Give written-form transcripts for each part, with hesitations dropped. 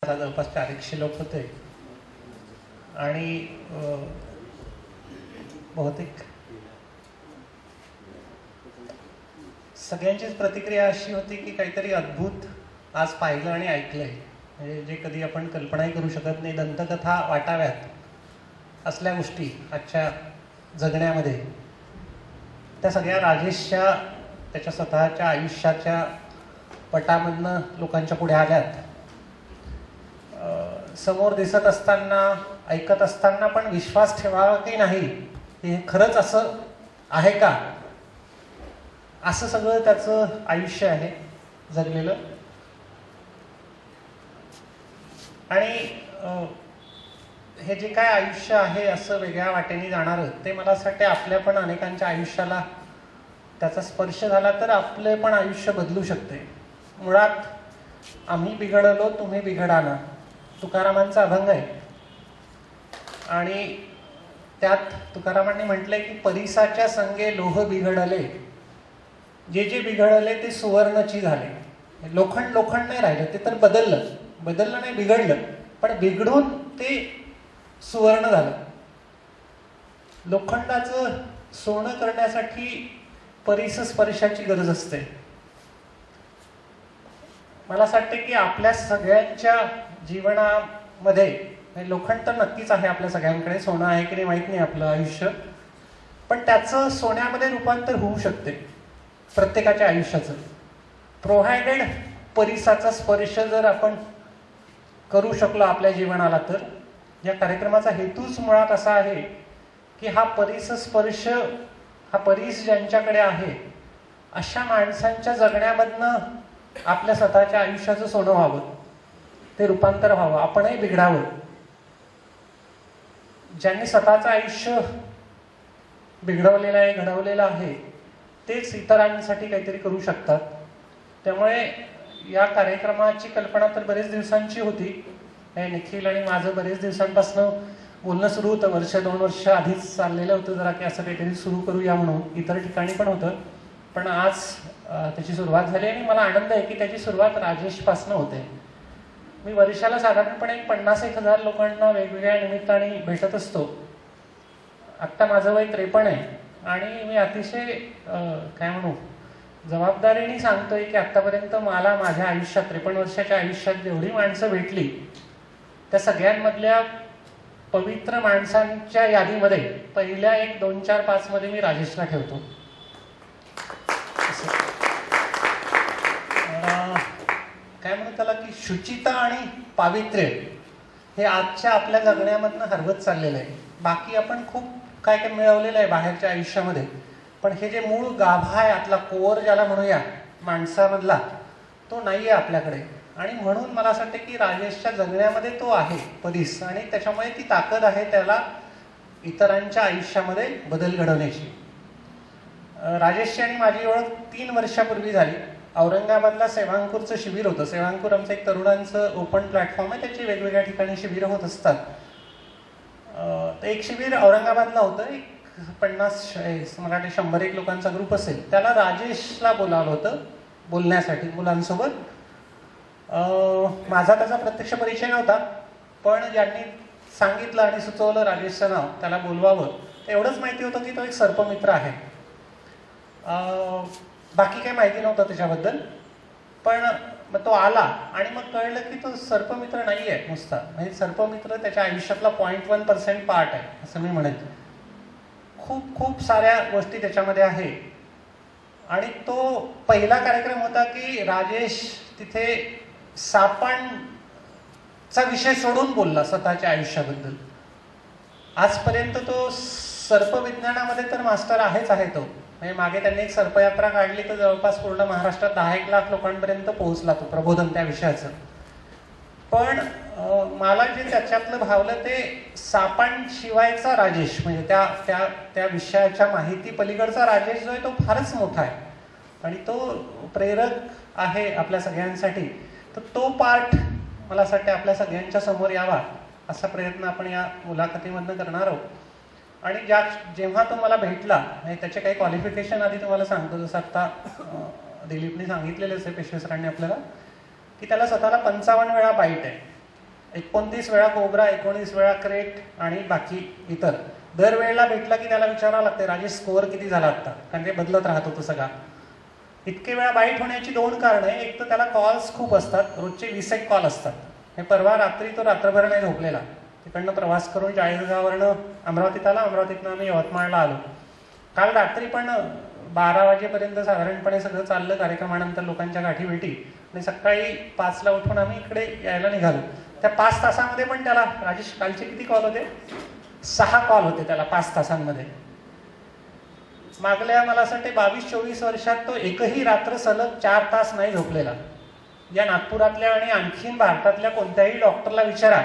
जवळपास 400 लोक होते आणि बहुतेक सगळ्यांचीच प्रतिक्रिया अशी होती की काहीतरी अद्भुत आज पाहिलं आणि ऐकलंय, म्हणजे जे कधी आपण कल्पनाही करू शकत नाही. दंतकथा वाटाव्यात असल्या गोष्टी आजच्या जगण्यामध्ये त्या सगळ्या राजेशच्या त्याच्या स्वतःच्या आयुष्याच्या पटामधनं लोकांच्या पुढे आल्यात. समोर दिसत असताना ऐकत असताना पण विश्वास ठेवावा की नाही, हे खरंच असं आहे का, असं सगळं त्याचं आयुष्य आहे जगलेलं. आणि हे जे काय आयुष्य आहे असं वेगळ्या वाटेने जाणारं, ते मला असं वाटतं आपल्या पण अनेकांच्या आयुष्याला त्याचा स्पर्श झाला तर आपले पण आयुष्य बदलू शकते. मुळात आम्ही बिघडलो तुम्ही बिघडा ना, तुकारामांचा अभंग आहे. आणि त्यात तुकारामांनी म्हटलंय की परिसाच्या संगे लोह बिघडले, जे जे बिघडले ते सुवर्णची झाले. लोखंड लोखंड नाही राहिलं, ते तर बदललं नाही, बिघडलं, पण बिघडून ते सुवर्ण झालं. लोखंडाचं सोनं करण्यासाठी परिसस्पर्शाची गरज असते. मला असं वाटतं की आपल्या सगळ्यांच्या जीवनामध्ये लोखंड तर नक्कीच आहे आपल्या सगळ्यांकडे, सोनं आहे की नाही माहीत नाही आपलं आयुष्य, पण त्याचं सोन्यामध्ये रूपांतर होऊ शकते प्रत्येकाच्या आयुष्याचं, प्रोव्हायडेड परिसाचा स्पर्श जर आपण करू शकलो आपल्या जीवनाला तर. या कार्यक्रमाचा हेतूच मुळात असा आहे की हा परिसस्पर्श, हा परिस ज्यांच्याकडे आहे अशा माणसांच्या जगण्यामधनं आपल्या स्वतःच्या आयुष्याचं सोनं व्हावं, ते रूपांतर व्हावं, आपणही बिघडावं. ज्यांनी स्वतःचं आयुष्य बिघडवलेलं आहे, घडवलेलं आहे, तेच इतरांसाठी काहीतरी करू शकतात. त्यामुळे या कार्यक्रमाची कल्पना तर बरेच दिवसांची होती. निखिल आणि माझं बरेच दिवसांपासून बोलणं सुरू होतं, 1-2 वर्ष आधीच चाललेलं होतं जरा की असं काहीतरी सुरू करूया म्हणून. इतर ठिकाणी पण होतं, पण आज त्याची सुरुवात झाली आणि मला आनंद आहे की त्याची सुरुवात राजेशपासून होते. मी वर्षाला साधारणपणे 50-1,000 लोकांना वेगवेगळ्या निमित्ताने भेटत असतो. आत्ता माझं वय 53 आहे आणि मी अतिशय काय म्हणू जबाबदारीने सांगतोय की आत्तापर्यंत मला माझ्या आयुष्यात 53 वर्षाच्या आयुष्यात जेवढी माणसं भेटली त्या सगळ्यांमधल्या पवित्र माणसांच्या यादीमध्ये पहिल्या 1, 2, 4, 5 मध्ये मी राजेशला ठेवतो. काय म्हणू त्याला की शुचिता आणि पावित्र्य हे आजच्या आपल्या जगण्यामधनं हरवत चाललेलं आहे. बाकी आपण खूप काय काय मिळवलेलं आहे बाहेरच्या आयुष्यामध्ये, पण हे जे मूळ गाभा आहे आतला कोर ज्याला म्हणूया माणसामधला, तो नाही आहे आपल्याकडे. आणि म्हणून मला असं वाटतं की राजेशच्या जगण्यामध्ये तो आहे परिस, आणि त्याच्यामुळे ती ताकद आहे त्याला इतरांच्या आयुष्यामध्ये बदल घडवण्याची. राजेशची आणि माझी ओळख 3 वर्षापूर्वी झाली. औरंगाबादला सेवांकूरचं शिबिर होतं. सेवांकूर आमचं एक तरुणांचं ओपन प्लॅटफॉर्म आहे, त्याची वेगवेगळ्या ठिकाणी शिबिरं होत असतात. तर एक शिबिर औरंगाबादला होतं, एक 50 मला वाटतं 100-1 लोकांचा ग्रुप असेल. त्याला राजेशला बोलावलं होतं बोलण्यासाठी मुलांसोबत. माझा त्याचा प्रत्यक्ष परिचय नव्हता, पण ज्यांनी सांगितलं आणि सुचवलं राजेशचं नाव त्याला बोलवावं, एवढंच माहिती होतं की तो एक सर्पमित्र आहे. बाकी काही माहिती नव्हतं त्याच्याबद्दल. पण मग तो आला आणि मग कळलं की तो सर्पमित्र नाही आहे नुसता, म्हणजे सर्पमित्र त्याच्या आयुष्यातला 0.1% पार्ट आहे असं मी म्हणेन. खूप खूप साऱ्या गोष्टी त्याच्यामध्ये आहे. आणि तो पहिला कार्यक्रम होता की राजेश तिथे सापांचा विषय सोडून बोलला स्वतःच्या आयुष्याबद्दल. आजपर्यंत तो सर्पविज्ञानामध्ये तर मास्टर आहेच आहे तो. म्हणजे मागे त्यांनी एक सर्पयात्रा काढली तर जवळपास पूर्ण महाराष्ट्रात 10-1 लाख लोकांपर्यंत पोहोचला तो प्रबोधन त्या विषयाचं. पण मला जे त्याच्यातलं भावलं ते सापांशिवायचा राजेश, म्हणजे त्या विषयाच्या माहिती पलीकडचा राजेश जो आहे तो फारच मोठा आहे आणि तो प्रेरक आहे आपल्या सगळ्यांसाठी. तर तो पार्ट मला असं वाटतं आपल्या सगळ्यांच्या समोर यावा असा प्रयत्न आपण या मुलाखतीमधनं करणार आहोत. आणि जेव्हा तो मला भेटला, म्हणजे त्याचे काही क्वालिफिकेशन आधी तुम्हाला सांगतो. जसं आत्ता दिलीपने सांगितलेलंच आहे, पेशवे सरांनी आपल्याला, की त्याला स्वतःला 55 वेळा बाईट आहे. 29 वेळा कोबरा, 19 वेळा क्रेट आणि बाकी इतर. दरवेळेला भेटला की त्याला विचारावं लागते राजेश स्कोअर किती झाला आता, कारण ते बदलत राहत होतं सगळा. इतके वेळा बाईट होण्याची 2 कारणं आहे. एक तर त्याला कॉल्स खूप असतात, रोजचे 20 कॉल असतात. हे परवा रात्री तो रात्रभर नाही झोपलेला. तिकडनं प्रवास करून चाळीसगाववरनं अमरावतीत आला, अमरावतीतनं आम्ही यवतमाळला आलो. काल रात्री पण 12 वाजेपर्यंत साधारणपणे सगळं चाललं कार्यक्रमानंतर, लोकांच्या गाठी भेटी, आणि सकाळी 5ला उठून आम्ही इकडे यायला निघालो. त्या 5 तासामध्ये पण त्याला, राजेश कालचे किती कॉल होते? 6 कॉल होते त्याला 5 तासांमध्ये. मागल्या मला असं वाटते 22-24 वर्षात तो एकही रात्र सलग 4 तास नाही झोपलेला. या नागपुरातल्या आणि आणखीन भारतातल्या कोणत्याही डॉक्टरला विचारा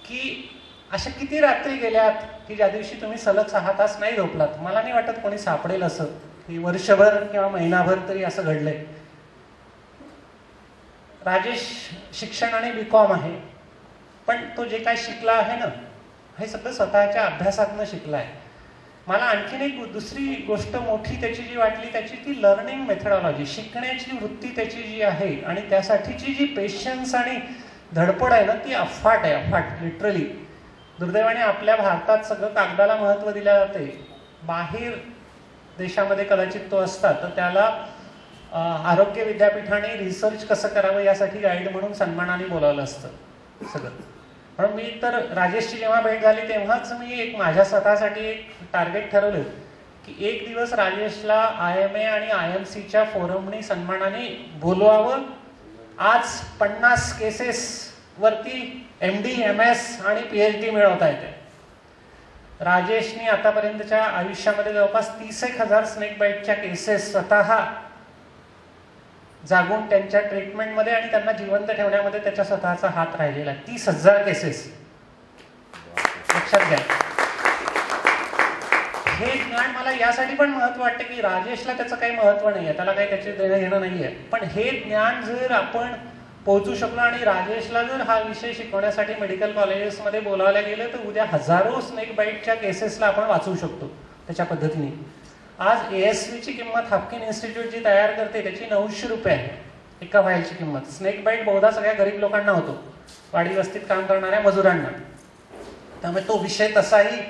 की अशा किती रात्री गेल्यात की ज्या दिवशी तुम्ही सलग 6 तास नाही झोपलात. मला नाही वाटत कोणी सापडेल असं की वर्षभर किंवा महिनाभर तरी असं घडलंय. राजेश शिक्षण आणि BCom आहे, पण तो जे काय शिकला आहे ना, हे सगळं स्वतःच्या अभ्यासातनं शिकला आहे. मला आणखीन एक दुसरी गोष्ट मोठी त्याची जी वाटली, त्याची ती लर्निंग मेथडॉलॉजी, शिकण्याची वृत्ती त्याची जी आहे आणि त्यासाठीची जी पेशन्स आणि धडपड आहे ना, ती अफाट आहे, अफाट लिटरली. दुर्दैवाने आपल्या भारतात सगळं कागदाला महत्त्व दिलं जाते. बाहेर देशामध्ये कदाचित तो असता तर त्याला आरोग्य विद्यापीठाने रिसर्च कसं करावं यासाठी गाईड म्हणून सन्मानाने बोलावलं असतं सगळं. म्हणून मी तर राजेशची जेव्हा भेट झाली तेव्हाच मी एक माझ्या स्वतःसाठी एक टार्गेट ठरवलं की एक दिवस राजेशला IMA आणि IMCच्या फोरमनी सन्मानाने बोलवावं. आज 50 केसेस वरती MD, MS आणि PhD मिळवता येते. राजेशनी आतापर्यंतच्या आयुष्यामध्ये जवळपास 30,000 स्नेक बाईटच्या केसेस स्वतः जागून त्यांच्या ट्रीटमेंटमध्ये आणि त्यांना जिवंत ठेवण्यामध्ये त्याच्या स्वतःचा हात राहिलेला आहे. 30,000 केसेस, लक्षात घ्या. हे ज्ञान मला यासाठी पण महत्व वाटते की राजेशला त्याचं काही महत्व नाहीये, त्याला काही त्याचे देणं घेणं नाहीये, पण हे ज्ञान जर आपण पोहोचू शकलो आणि राजेशला जर हा विषय शिकवण्यासाठी मेडिकल कॉलेजेसमध्ये बोलावल्या गेलं तर उद्या हजारो स्नेक बाईटच्या केसेसला आपण वाचवू शकतो त्याच्या पद्धतीने. आज ASVची किंमत हाफकिन इन्स्टिट्यूट जी तयार करते त्याची 900 रुपये आहे एका व्हायलची किंमत. स्नेक बाईट बहुधा सगळ्या गरीब लोकांना होतो, वाडी वस्तीत काम करणाऱ्या मजुरांना. त्यामुळे तो विषय तसाही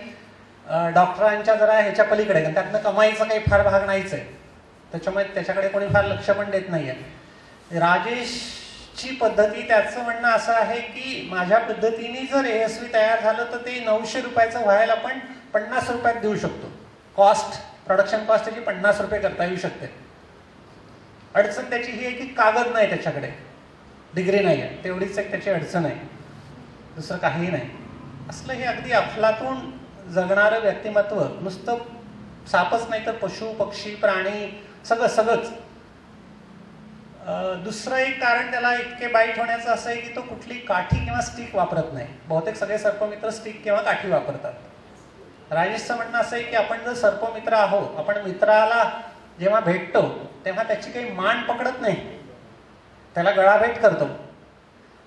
डॉक्टरांच्या जरा ह्याच्या पलीकडे, कारण त्यातनं कमाईचा काही फार भाग नाहीच आहे, त्याच्यामुळे त्याच्याकडे कोणी फार लक्ष पण देत नाहीये. राजेशची पद्धती, त्याचं म्हणणं असं आहे की माझ्या पद्धतीने जर ASV तयार झालं तर ते 900 रुपयाचं व्हायला आपण 50 रुपयात देऊ शकतो. कॉस्ट, प्रोडक्शन कॉस्ट त्याची 50 रुपये करता येऊ शकते. अडचण त्याची ही आहे की कागद नाही त्याच्याकडे, डिग्री नाही आहे, तेवढीच एक त्याची अडचण आहे, दुसरं काहीही नाही. असलं हे अगदी अफलातून जगणारं व्यक्तिमत्व, नुसतं सापच नाही तर पशु पक्षी प्राणी सगळंच. दुसरं एक कारण त्याला इतके बाईट होण्याचं असं आहे की तो कुठली काठी किंवा स्टिक वापरत नाही. बहुतेक सगळे सर्पमित्र स्टिक किंवा काठी वापरतात. राजेशचं म्हणणं असं आहे की आपण जर सर्पमित्र आहोत, आपण मित्राला जेव्हा भेटतो तेव्हा त्याची काही मान पकडत नाही, त्याला गळाभेट करतो.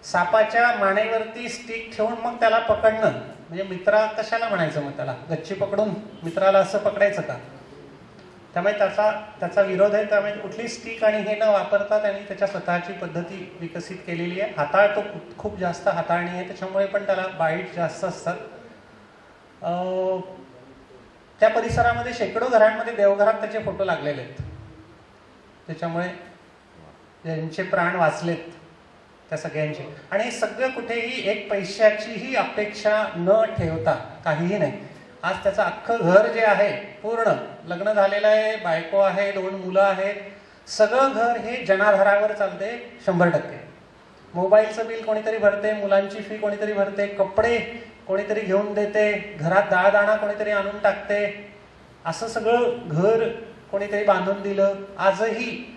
सापाच्या मानेवरती स्टिक ठेवून मग त्याला पकडणं म्हणजे मित्रा कशाला म्हणायचं, मग त्याला गच्ची पकडून मित्राला असं पकडायचं का? त्यामुळे त्याचा विरोध आहे. त्यामुळे कुठली स्टिक आणि हे न वापरता त्यांनी त्याच्या स्वतःची पद्धती विकसित केलेली आहे. हाताळतो, खूप जास्त हाताळणी आहे, त्याच्यामुळे पण त्याला बाईट जास्त असतात. त्या परिसरामध्ये शेकडो घरांमध्ये देवघरात त्याचे फोटो लागलेले आहेत, त्याच्यामुळे ज्यांचे प्राण वाचलेत त्या सगळ्यांचे. आणि हे सगळं कुठेही एक पैशाचीही अपेक्षा न ठेवता, काहीही नाही. आज त्याचं अख्खं घर जे आहे पूर्ण लग्न झालेलं आहे, बायको आहे, 2 मुलं आहेत, सगळं घर हे जनाधारावर चालते 100%. मोबाईलचं बिल कोणीतरी भरते, मुलांची फी कोणीतरी भरते, कपडे कोणीतरी घेऊन देते, घरात दाळदाणा कोणीतरी आणून टाकते, असं सगळं घर कोणीतरी बांधून दिलं. आजही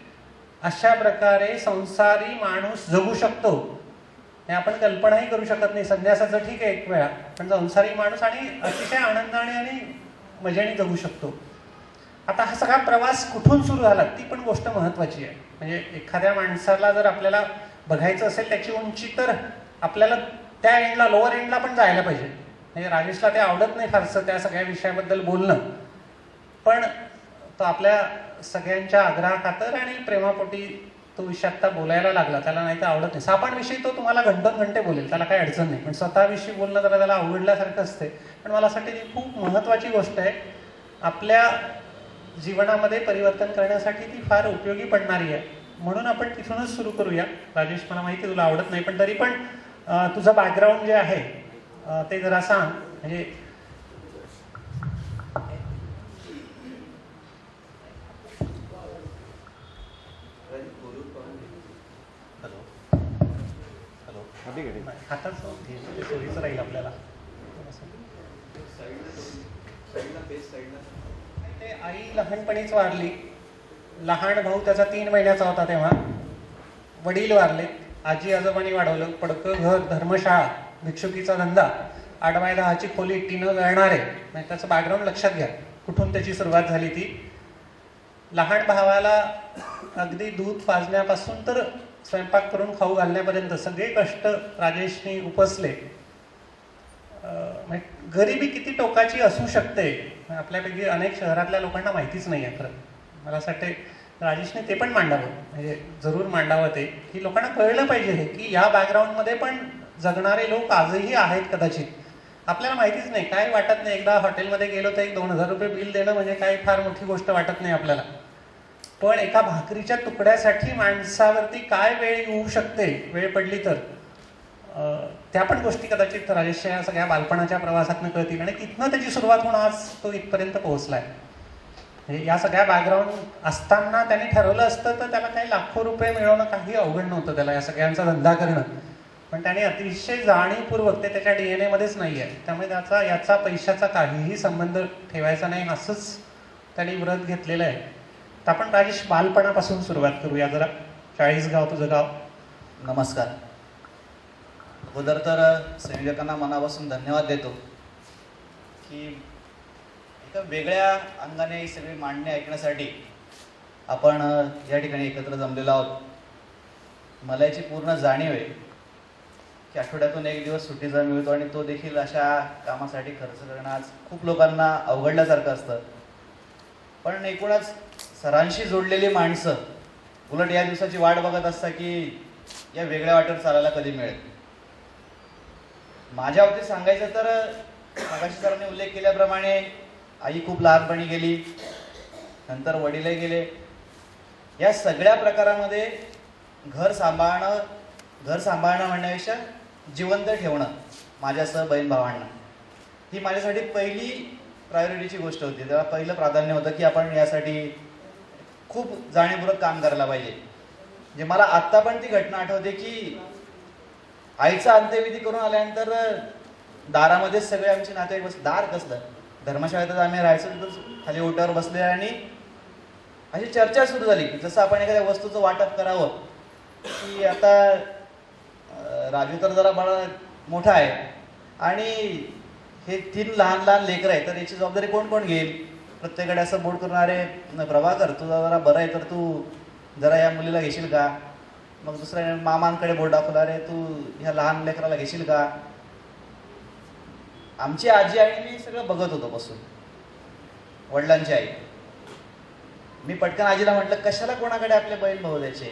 अशा प्रकारे संसारी माणूस जगू शकतो हे आपण कल्पनाही करू शकत नाही. संन्यासाचं ठीक आहे एक वेळा, पण संसारी माणूस आणि अतिशय आनंदाने आणि मजेने जगू शकतो. आता हा सगळा प्रवास कुठून सुरू झाला ती पण गोष्ट महत्वाची आहे. म्हणजे एखाद्या माणसाला जर आपल्याला बघायचं असेल त्याची उंची, तर आपल्याला त्या एंडला, लोअर एंडला पण जायला पाहिजे. म्हणजे राजेशला ते आवडत नाही फारसं त्या सगळ्या विषयाबद्दल बोलणं, पण तो आपल्या सगळ्यांच्या आग्रहाखातर आणि प्रेमापोटी तो विषय आत्ता बोलायला लागला, त्याला नाही तर आवडत नाही. सापांविषयी तो तुम्हाला घंटे बोलेल, त्याला काही अडचण नाही, पण स्वतःविषयी बोलणं जरा त्याला अवघडल्यासारखं असते. पण मला असं वाटतं ती खूप महत्त्वाची गोष्ट आहे, आपल्या जीवनामध्ये परिवर्तन करण्यासाठी ती फार उपयोगी पडणारी आहे. म्हणून आपण तिथूनच सुरू करूया. राजेश, मला माहिती आहे तुला आवडत नाही, पण तरी पण तुझं बॅकग्राऊंड जे आहे ते जरा सांग. म्हणजे हाताच सोयीचं राहील आपल्याला. ते आई लहानपणीच वारली. लहान भाऊ त्याचा 3 महिन्याचा होता तेव्हा. वडील वारले. आजी आजोबांनी वाढवलं. पडकं घर, धर्मशाळा, भिक्षुकीचा धंदा, 8x10ची खोली, टीनं गळणारे. म्हणजे त्याचं बॅकग्राऊंड लक्षात घ्या, कुठून त्याची सुरुवात झाली ती. लहान भावाला अगदी दूध पाजण्यापासून तर स्वयंपाक करून खाऊ घालण्यापर्यंत सगळे कष्ट राजेशने उपसले. गरिबी किती टोकाची असू शकते आपल्यापैकी अनेक शहरातल्या लोकांना माहितीच नाही आहे. खरं मला असं वाटते राजेशने ते पण मांडावं, म्हणजे जरूर मांडावं ते, की लोकांना कळलं पाहिजे हे, की या बॅकग्राऊंडमध्ये पण जगणारे लोक आजही आहेत कदाचित. आपल्याला माहितीच नाही, काय वाटत नाही. एकदा हॉटेलमध्ये गेलो तर 1-2 हजार रुपये बिल देणं म्हणजे काही फार मोठी गोष्ट वाटत नाही आपल्याला. पण एका भाकरीच्या तुकड्यासाठी माणसावरती काय वेळ येऊ शकते, वेळ पडली तर, त्या पण गोष्टी कदाचित राजेशच्या सगळ्या बालपणाच्या प्रवासातनं कळतील. आणि तिथनं त्याची सुरुवात होऊन आज तो इथपर्यंत पोहोचलाय. म्हणजे या सगळ्या बॅकग्राऊंड असताना त्यांनी ठरवलं असतं तर त्याला काही लाखो रुपये मिळवणं काही अवघड नव्हतं, त्याला या सगळ्यांचा धंदा करणं. पण त्याने अतिशय जाणीवपूर्वक, ते त्याच्या DNA मध्येच नाही आहे, त्यामुळे त्याचा याचा पैशाचा काहीही संबंध ठेवायचा नाही असंच त्यांनी व्रत घेतलेलं आहे. तर आपण राजेश बालपणापासून सुरुवात करूया जरा. 40 गाव तुझं गाव. नमस्कार. अगोदर तर संयोजकांना मनापासून धन्यवाद देतो की एका वेगळ्या अंगाने ही सगळी मांडणी ऐकण्यासाठी आपण या ठिकाणी एकत्र जमलेलो आहोत. मला याची पूर्ण जाणीव आहे की आठवड्यातून 1 दिवस सुट्टीचा मिळतो आणि तो देखील अशा कामासाठी खर्च करणं आज खूप लोकांना अवघडल्यासारखं असतं. पण एकूणच सरांशी जोडलेली माणसं उलट या दिवसाची वाट बघत असता की या वेगळ्या वाटेवर चालायला कधी मिळेल. माझ्या बाबतीत सांगायचं तर मगाशी सरांनी उल्लेख केल्याप्रमाणे आई खूप लहानपणी गेली, नंतर वडीलही गेले. या सगळ्या प्रकारामध्ये घर सांभाळणं म्हणण्यापेक्षा जिवंत ठेवणं माझ्यासह बहीण भावांना, ही माझ्यासाठी पहिली प्रायोरिटीची गोष्ट होती. तेव्हा पहिलं प्राधान्य होतं की आपण यासाठी खूप जाणीवपूर्वक काम करायला पाहिजे. म्हणजे मला आत्ता पण ती घटना आठवते की आईचा अंत्यविधी करून आल्यानंतर दारामध्येच सगळे आमचे नातेवाईक बस. दार कसलं, धर्मशाळेतच आम्ही राहायचो, तिथंच खाली ओट्यावर बसले आणि अशी चर्चा सुरू झाली की जसं आपण एखाद्या वस्तूचं वाटप करावं, की आता राजू तर जरा बडा मोठा आहे आणि हे 3 लहान लेकरं आहे, तर याची जबाबदारी कोण कोण घेईल. प्रत्येकडे असं बोर्ड करून, अरे प्रभाकर तुझा जरा बरं आहे तर तू जरा या मुलीला घेशील का. मग दुसऱ्या मामांकडे बोर्ड दाखवला, अरे तू ह्या लहान लेकराला घेशील का. आमची आजी आणि मी सगळं बघत होतो बसून, वडिलांची आई. मी पटकन आजीला म्हटलं, कशाला कोणाकडे आपले बहीण भाऊ द्यायचे,